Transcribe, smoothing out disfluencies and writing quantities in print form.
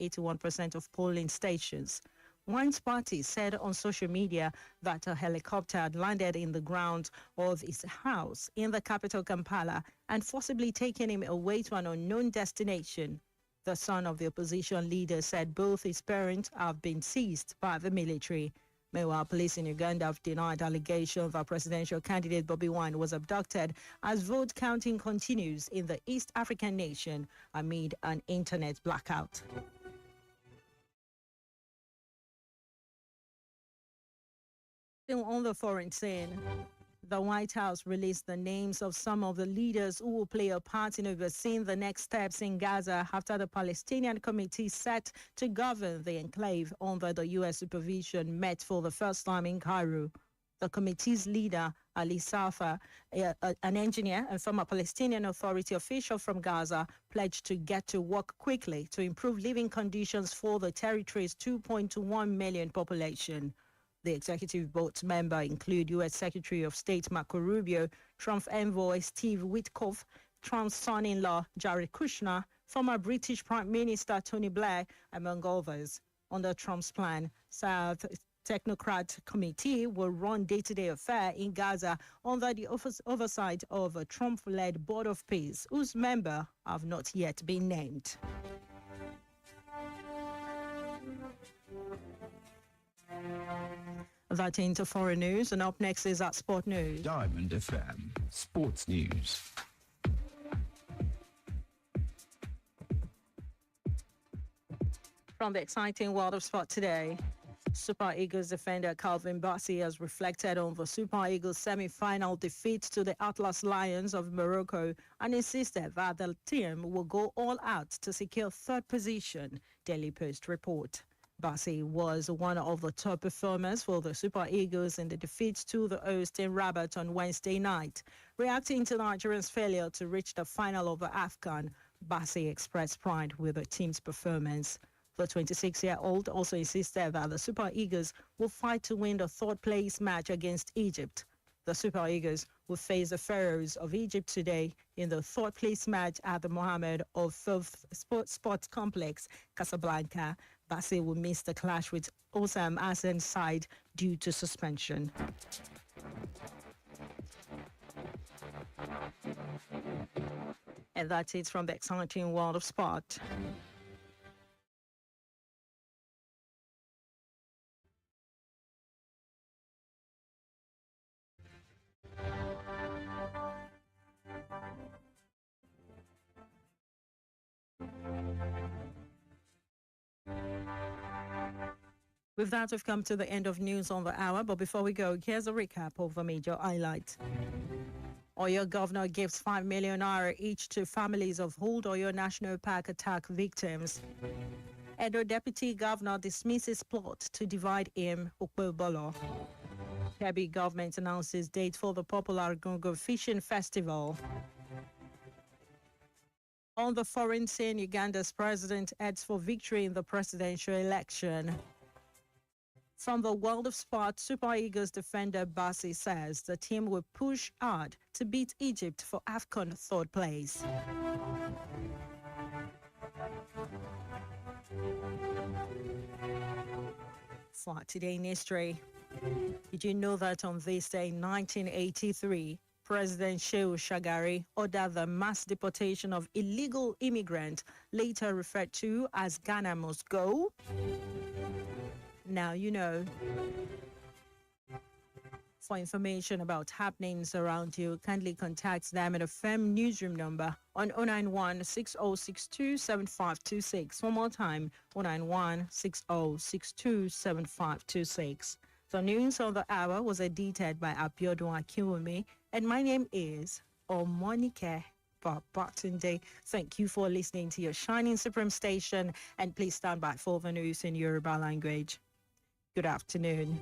81% of polling stations. Wine's party said on social media that a helicopter had landed in the grounds of his house in the capital Kampala and forcibly taken him away to an unknown destination. The son of the opposition leader said both his parents have been seized by the military. Meanwhile, police in Uganda have denied allegations that presidential candidate Bobi Wine was abducted as vote counting continues in the East African nation amid an internet blackout. Still on the foreign scene, the White House released the names of some of the leaders who will play a part in overseeing the next steps in Gaza after the Palestinian committee set to govern the enclave under the U.S. supervision met for the first time in Cairo. The committee's leader, Ali Safa, an engineer and former Palestinian Authority official from Gaza, pledged to get to work quickly to improve living conditions for the territory's 2.1 million population. The executive board member include U.S. Secretary of State Marco Rubio, Trump envoy Steve Witkoff, Trump's son-in-law Jared Kushner, former British Prime Minister Tony Blair, among others. Under Trump's plan, South Technocrat Committee will run day-to-day affairs in Gaza under the oversight of a Trump-led Board of Peace, whose members have not yet been named. That into foreign news, and up next is at Sport News. Diamond FM Sports News. From the exciting world of sport today, Super Eagles defender Calvin Bassey has reflected on the Super Eagles semi-final defeat to the Atlas Lions of Morocco and insisted that the team will go all out to secure third position, Daily Post report. Bassey was one of the top performers for the Super Eagles in the defeat to the host in Rabat on Wednesday night. Reacting to Nigeria's failure to reach the final of the AFCON, Bassey expressed pride with the team's performance. The 26-year-old also insisted that the Super Eagles will fight to win the third-place match against Egypt. The Super Eagles will face the Pharaohs of Egypt today in the third-place match at the Mohammed of Fifth Sports Complex, Casablanca. Bassey will miss the clash with Osam Hassan's side due to suspension. And that's it from the exciting world of sport. With that, we've come to the end of news on the hour. But before we go, here's a recap of the major highlights. Oyo governor gives 5 million naira each to families of Old Oyo National Park attack victims. Edo deputy governor dismisses plot to divide him, Okpebolo. Kebbi government announces date for the popular Gongo Fishing Festival. On the foreign scene, Uganda's president heads for victory in the presidential election. From the world of sport, Super Eagles defender Bassey says the team will push hard to beat Egypt for AFCON third place. For today in history, did you know that on this day in 1983, President Shehu Shagari ordered the mass deportation of illegal immigrants, later referred to as Ghana Must Go? Now you know. For information about happenings around you, kindly contact Diamond FM newsroom number on 091-6062-7526. One more time, 091-6062-7526. The news of the hour was edited by Abiodun Akinwumi, and my name is Omonke. Babatunde. Thank you for listening to your shining supreme station, and please stand by for the news in Yoruba language. Good afternoon.